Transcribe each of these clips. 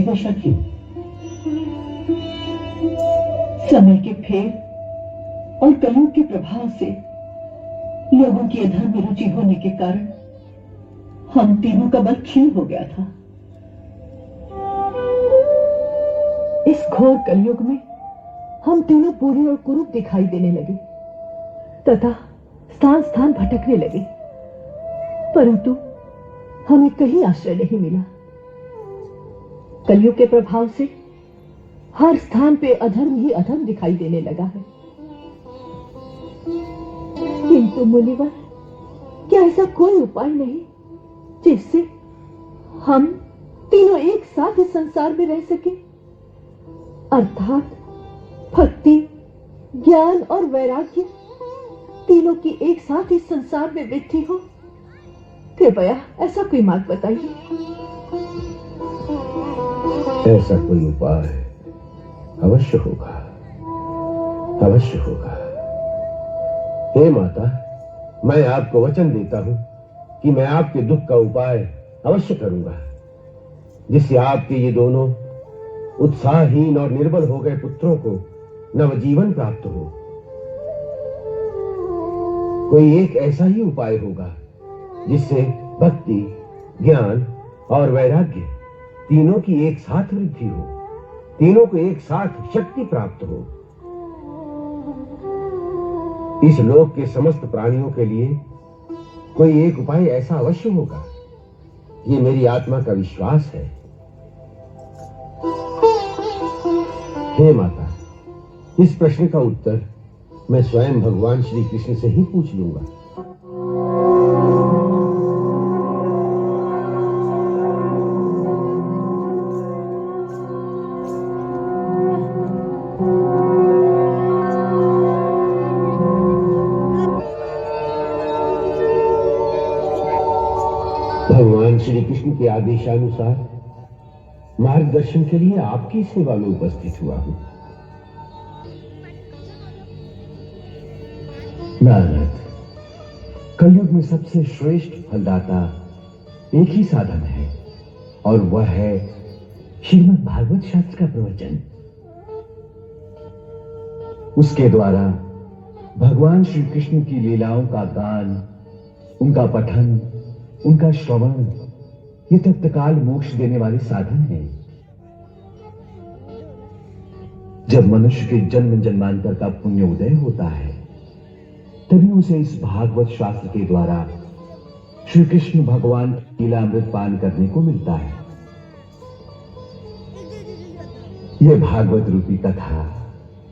दशा क्यों? समय के फेर और कलयुग के प्रभाव से लोगों की अधर्म में रुचि होने के कारण हम तीनों का बल क्षीण हो गया था। इस घोर कलयुग में हम तीनों पूरी और कुरूप दिखाई देने लगे तथा स्थान स्थान भटकने लगे, परंतु हमें कहीं आश्रय नहीं मिला। कलयुग के प्रभाव से हर स्थान पे अधर्म ही अधर्म दिखाई देने लगा है। किंतु मुनिवर, क्या ऐसा कोई उपाय नहीं जिससे हम तीनों एक साथ इस संसार में रह सके, अर्थात भक्ति, ज्ञान और वैराग्य तीनों की एक साथ इस संसार में वृद्धि हो? कृपया ऐसा कोई मार्ग बताइए। ऐसा कोई उपाय अवश्य होगा, अवश्य होगा। हे माता, मैं आपको वचन देता हूं कि मैं आपके दुख का उपाय अवश्य करूंगा, जिससे आपके ये दोनों उत्साहहीन और निर्बल हो गए पुत्रों को नवजीवन प्राप्त हो। कोई एक ऐसा ही उपाय होगा जिससे भक्ति, ज्ञान और वैराग्य तीनों की एक साथ वृद्धि हो, तीनों को एक साथ शक्ति प्राप्त हो। इस लोक के समस्त प्राणियों के लिए कोई एक उपाय ऐसा अवश्य होगा, ये मेरी आत्मा का विश्वास है। हे माता, इस प्रश्न का उत्तर मैं स्वयं भगवान श्री कृष्ण से ही पूछ लूंगा। भगवान श्री कृष्ण के आदेशानुसार मार्गदर्शन के लिए आपकी सेवा में उपस्थित हुआ हूं। नारद, कलयुग में सबसे श्रेष्ठ फलदाता एक ही साधन है और वह है श्रीमद् भागवत शास्त्र का प्रवचन। उसके द्वारा भगवान श्री कृष्ण की लीलाओं का गान, उनका पठन, उनका श्रवण, ये तत्काल मोक्ष देने वाले साधन है। जब मनुष्य के जन्म जन्मांतर का पुण्य उदय होता है, तभी उसे इस भागवत शास्त्र के द्वारा श्री कृष्ण भगवान लीलामृत पान करने को मिलता है। यह भागवत रूपी कथा,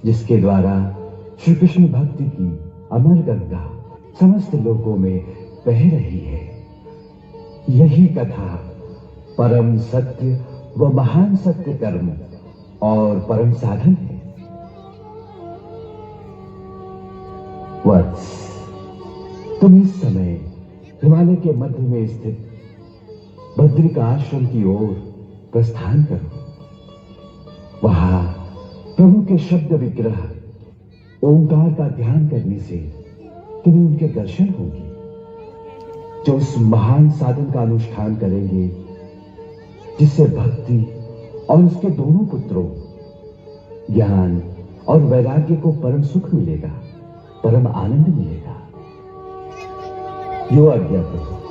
जिसके द्वारा श्री कृष्ण भक्ति की अमर गंगा समस्त लोकों में बह रही है, यही कथा परम सत्य व महान सत्य कर्म और परम साधन है। वत्स, तुम इस समय हिमालय के मध्य में स्थित बद्रिका आश्रम की ओर प्रस्थान करो। वहां प्रभु के शब्द विग्रह ओंकार का ध्यान करने से तुम्हें उनके दर्शन होंगे, जो उस महान साधन का अनुष्ठान करेंगे जिससे भक्ति और उसके दोनों पुत्रों ज्ञान और वैराग्य को परम सुख मिलेगा, परम आनंद मिलेगा। जो आज्ञा प्रभु।